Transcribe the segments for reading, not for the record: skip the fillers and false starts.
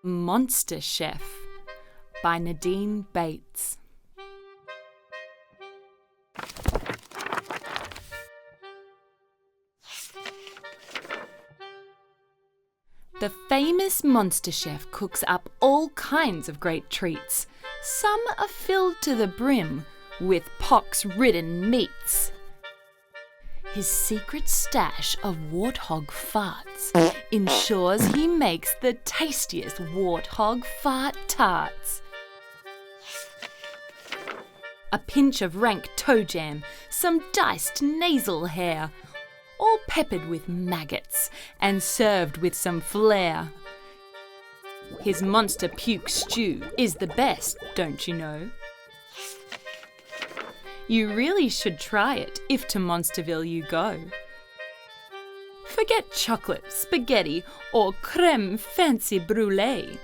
Monster Chef by Nadine Bates. The famous Monster Chef cooks up all kinds of great treats. Some are filled to the brim with pox-ridden meats. His secret stash of warthog farts ensures he makes the tastiest warthog fart tarts. A pinch of rank toe jam, some diced nasal hair, all peppered with maggots and served with some flair. His monster puke stew is the best, don't you know? You really should try it if to Monsterville you go. Forget chocolate, spaghetti, or creme fancy brulee.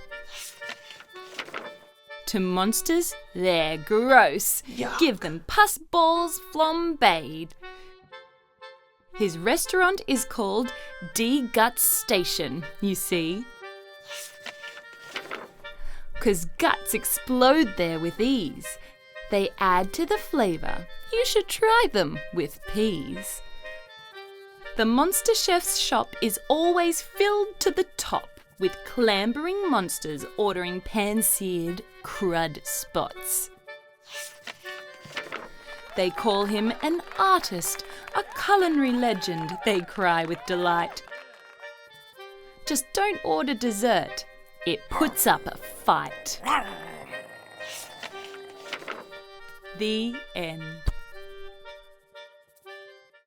To monsters, they're gross. Yuck. Give them pus balls flambéed. His restaurant is called D-Guts Station, you see. 'Cause guts explode there with ease. They add to the flavour. You should try them with peas. The Monster Chef's shop is always filled to the top with clambering monsters ordering pan-seared crud spots. They call him an artist, a culinary legend, they cry with delight. Just don't order dessert. It puts up a fight. The end.